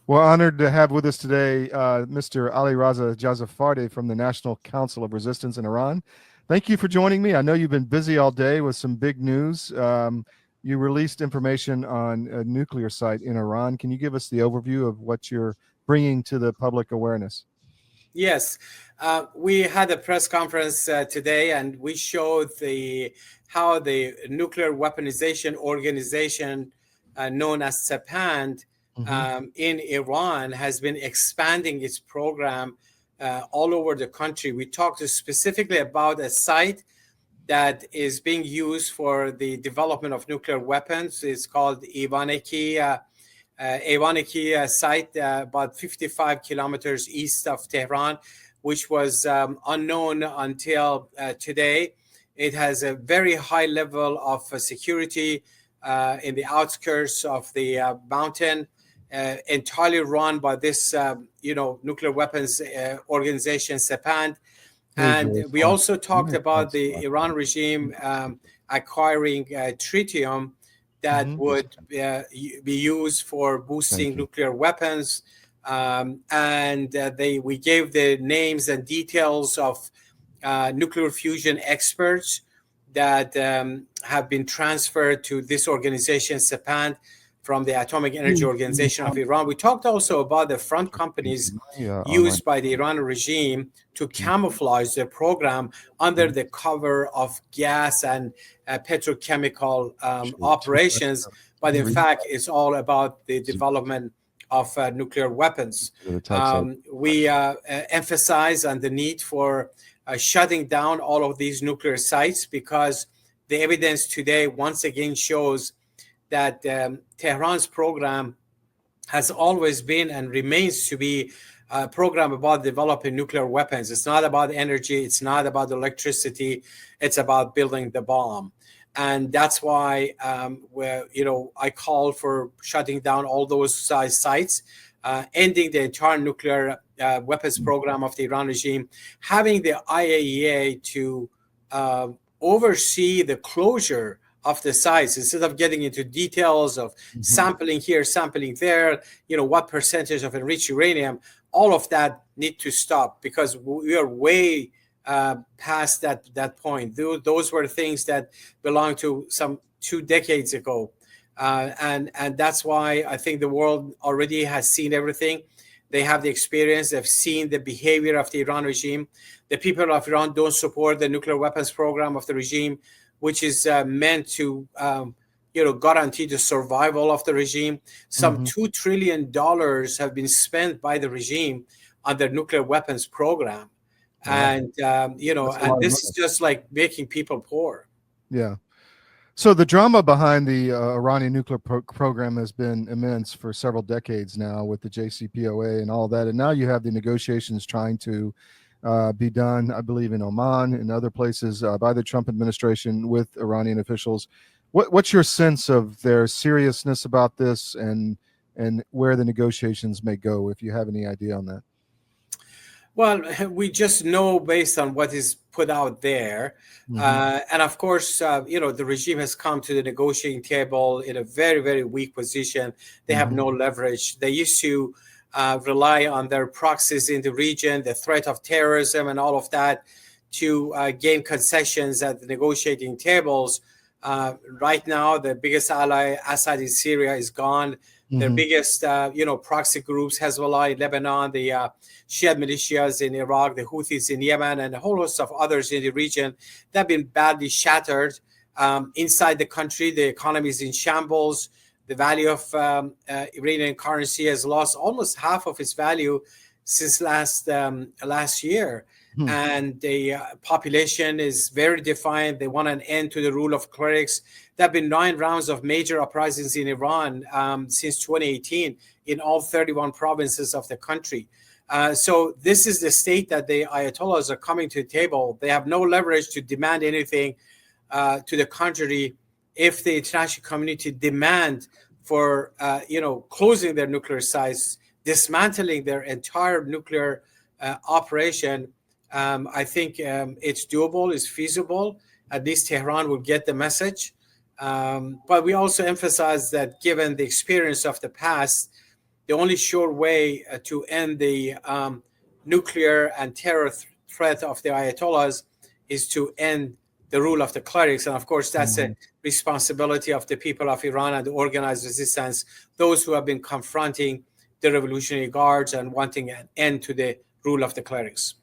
Well, honored to have with us today Mr. Alireza Jafarzadeh from the National Council of Resistance in Iran. Thank you for joining me. I know you've been busy all day with some big news. You released information on a nuclear site in Iran. Can you give us the overview of what you're bringing to the public awareness? Yes, we had a press conference today, and we showed how the nuclear weaponization organization known as CEPAND in Iran has been expanding its program all over the country. We talked specifically about a site that is being used for the development of nuclear weapons. It's called Ivaniki site, about 55 kilometers east of Tehran, which was unknown until today. It has a very high level of security in the outskirts of the mountain, entirely run by this, nuclear weapons organization, CEPAND. And we also talked about the Iran regime acquiring tritium that would be used for boosting nuclear weapons. We gave the names and details of nuclear fusion experts that have been transferred to this organization, CEPAND, from the Atomic Energy Organization of Iran. We talked also about the front companies used by the Iran regime to camouflage their program under the cover of gas and petrochemical operations. But in fact, it's all about the development of nuclear weapons. We emphasize on the need for shutting down all of these nuclear sites, because the evidence today once again shows that Tehran's program has always been and remains to be a program about developing nuclear weapons. It's not about energy. It's not about electricity. It's about building the bomb. And that's why I call for shutting down all those sites, ending the entire nuclear weapons program of the Iran regime, having the IAEA to oversee the closure of the sites instead of getting into details of sampling here, sampling there, what percentage of enriched uranium. All of that need to stop, because we are way past that point. Those were things that belonged to some 2 decades ago. And that's why I think the world already has seen everything. They have the experience. They've seen the behavior of the Iran regime. The people of Iran don't support the nuclear weapons program of the regime, which is meant to, guarantee the survival of the regime. Some $2 trillion have been spent by the regime on their nuclear weapons program. And, and this is just like making people poor. Yeah. So the drama behind the Iranian nuclear program has been immense for several decades now, with the JCPOA and all that. And now you have the negotiations trying to be done, I believe, in Oman and other places by the Trump administration with Iranian officials. What's your sense of their seriousness about this, and where the negotiations may go, if you have any idea on that? Well, we just know based on what is put out there. And of course, the regime has come to the negotiating table in a very, very weak position. They have no leverage. They used to rely on their proxies in the region, the threat of terrorism and all of that, to gain concessions at the negotiating tables. Right now, the biggest ally, Assad in Syria, is gone. Their biggest, proxy groups, Hezbollah in Lebanon, the Shia militias in Iraq, the Houthis in Yemen, and a whole host of others in the region, that have been badly shattered. Inside the country, the economy is in shambles. The value of Iranian currency has lost almost half of its value since last year. And the population is very defiant. They want an end to the rule of clerics. There have been 9 rounds of major uprisings in Iran since 2018 in all 31 provinces of the country. So this is the state that the Ayatollahs are coming to the table. They have no leverage to demand anything. To the contrary, if the international community demand for closing their nuclear sites, dismantling their entire nuclear operation, I think it's doable, it's feasible. At least Tehran will get the message. But we also emphasize that given the experience of the past, the only sure way to end the nuclear and terror threat of the Ayatollahs is to end the rule of the clerics. And of course, that's a responsibility of the people of Iran and the organized resistance, those who have been confronting the Revolutionary Guards and wanting an end to the rule of the clerics.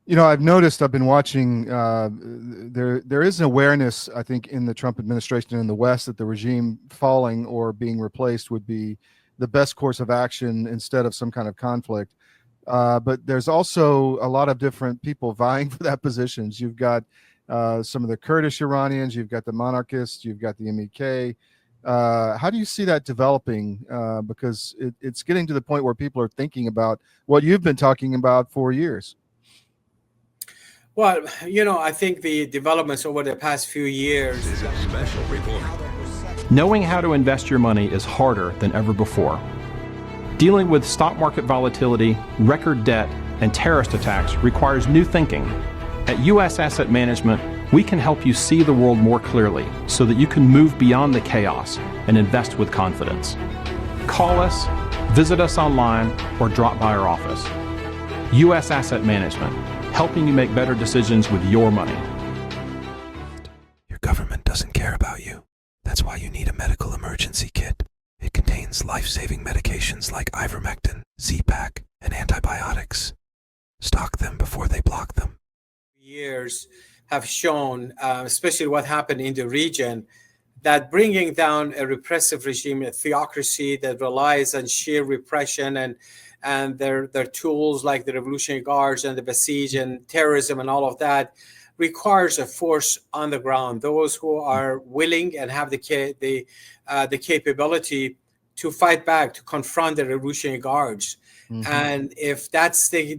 You know, I've noticed, I've been watching, there is an awareness, I think, in the Trump administration in the West that the regime falling or being replaced would be the best course of action instead of some kind of conflict. But there's also a lot of different people vying for that positions. You've got some of the Kurdish Iranians, you've got the monarchists, you've got the MEK. How do you see that developing? Because it's getting to the point where people are thinking about what you've been talking about for years. Well, you know, I think the developments over the past few years. This is a special report. Knowing how to invest your money is harder than ever before. Dealing with stock market volatility, record debt, and terrorist attacks requires new thinking. At U.S. Asset Management, we can help you see the world more clearly so that you can move beyond the chaos and invest with confidence. Call us, visit us online, or drop by our office. U.S. Asset Management, helping you make better decisions with your money. Your government doesn't care about you. That's why you need a medical emergency kit. It contains life-saving medications like ivermectin, Z-Pak, and antibiotics. Stock them before they block them. Years have shown, especially what happened in the region, that bringing down a repressive regime, a theocracy that relies on sheer repression and their tools like the Revolutionary Guards and the Basij and terrorism and all of that requires a force on the ground, those who are willing and have the capability to fight back, to confront the Revolutionary Guards. And if that's the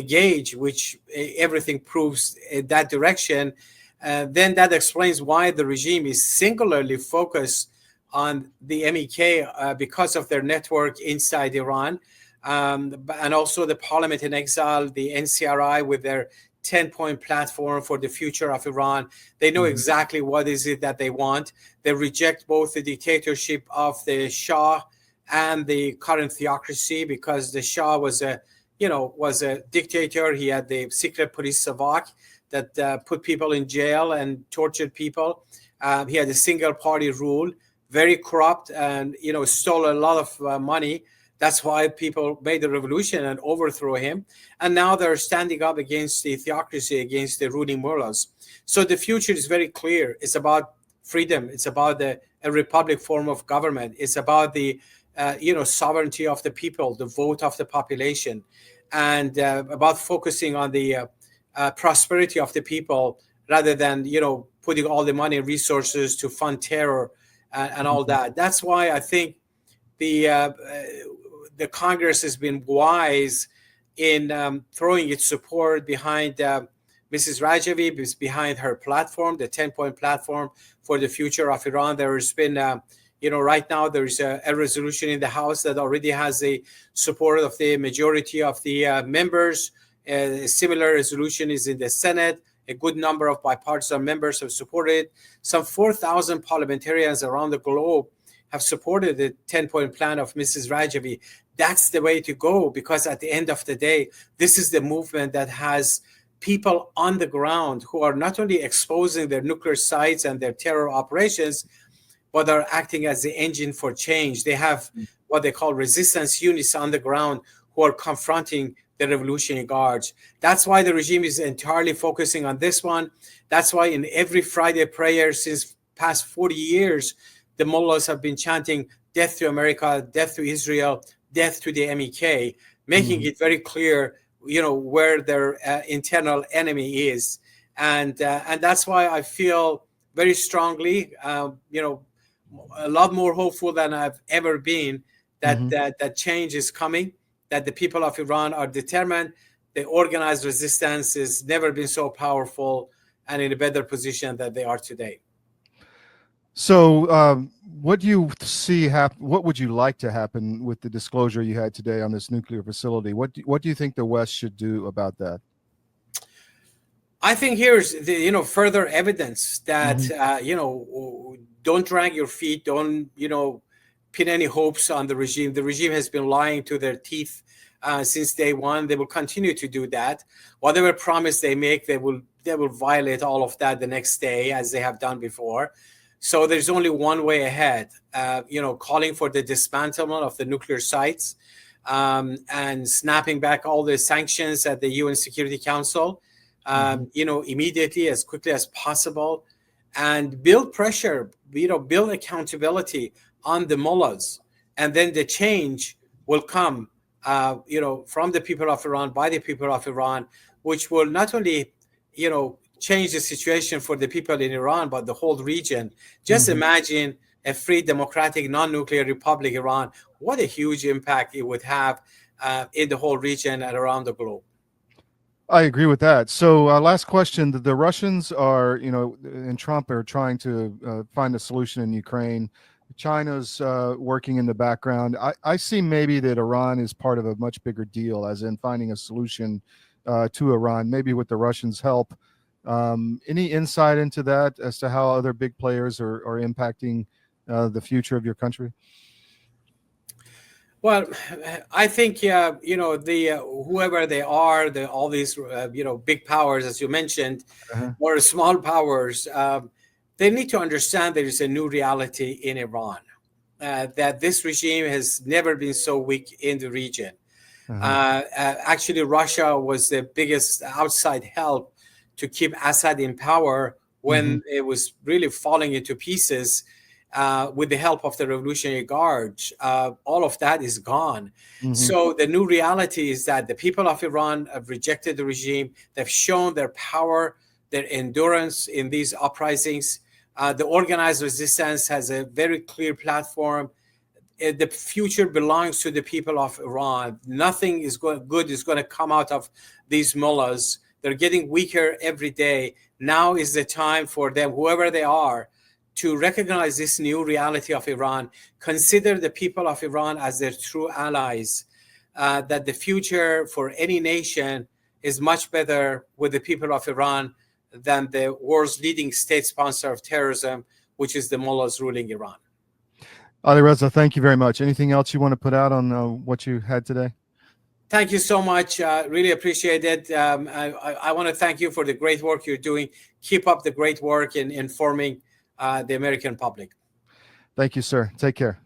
gauge, which everything proves in that direction, then that explains why the regime is singularly focused on the MEK because of their network inside Iran. And also the Parliament in Exile, the NCRI with their 10-point platform for the future of Iran. They know exactly what is it that they want. They reject both the dictatorship of the Shah and the current theocracy, because the Shah was a dictator. He had the secret police savak that put people in jail and tortured people. He had a single party rule, very corrupt, and stole a lot of money. That's why people made the revolution and overthrew him. And now they're standing up against the theocracy, against the ruling mullahs. So the future is very clear. It's about freedom. It's about a republic form of government. It's about the sovereignty of the people, the vote of the population, and about focusing on the prosperity of the people rather than putting all the money and resources to fund terror and all that. That's why I think the Congress has been wise in throwing its support behind Mrs. Rajavi, behind her platform, the 10-point platform for the future of Iran. There has been, right now there's a resolution in the House that already has the support of the majority of the members. A similar resolution is in the Senate. A good number of bipartisan members have supported. Some 4,000 parliamentarians around the globe have supported the 10-point plan of Mrs. Rajavi. That's the way to go, because at the end of the day, this is the movement that has people on the ground who are not only exposing their nuclear sites and their terror operations, but are acting as the engine for change. They have what they call resistance units on the ground who are confronting the Revolutionary Guards. That's why the regime is entirely focusing on this one. That's why in every Friday prayer since past 40 years, the mullahs have been chanting death to America, death to Israel, death to the MEK, making it very clear, where their internal enemy is. And that's why I feel very strongly, a lot more hopeful than I've ever been that change is coming, that the people of Iran are determined. The organized resistance has never been so powerful and in a better position than they are today. So what do you see happen? What would you like to happen with the disclosure you had today on this nuclear facility? What do you think the West should do about that? I think here's the further evidence that don't drag your feet, don't pin any hopes on the regime. The regime has been lying to their teeth since day one. They will continue to do that. Whatever promise they make, they will violate all of that the next day, as they have done before. So there's only one way ahead, calling for the dismantlement of the nuclear sites, and snapping back all the sanctions at the UN Security Council, immediately, as quickly as possible, and build pressure, build accountability on the mullahs. And then the change will come, from the people of Iran, by the people of Iran, which will not only, change the situation for the people in Iran, but the whole region. Just imagine a free, democratic, non-nuclear republic, Iran. What a huge impact it would have in the whole region and around the globe. I agree with that. So last question, the Russians are, and Trump are trying to find a solution in Ukraine. China's working in the background. I see maybe that Iran is part of a much bigger deal, as in finding a solution to Iran, maybe with the Russians' help. Any insight into that as to how other big players are impacting the future of your country? Well, I think, whoever they are, all these, big powers, as you mentioned, or small powers, they need to understand there is a new reality in Iran, that this regime has never been so weak in the region. Actually, Russia was the biggest outside help to keep Assad in power when it was really falling into pieces. With the help of the Revolutionary Guard, all of that is gone. So the new reality is that the people of Iran have rejected the regime. They've shown their power, their endurance in these uprisings. The organized resistance has a very clear platform. The future belongs to the people of Iran. Nothing good is going to come out of these mullahs. They're getting weaker every day. Now is the time for them, whoever they are, to recognize this new reality of Iran, consider the people of Iran as their true allies, that the future for any nation is much better with the people of Iran than the world's leading state sponsor of terrorism, which is the mullahs ruling Iran. Alireza, thank you very much. Anything else you want to put out on what you had today? Thank you so much. Really appreciate it. I want to thank you for the great work you're doing. Keep up the great work in informing the American public. Thank you, sir. Take care.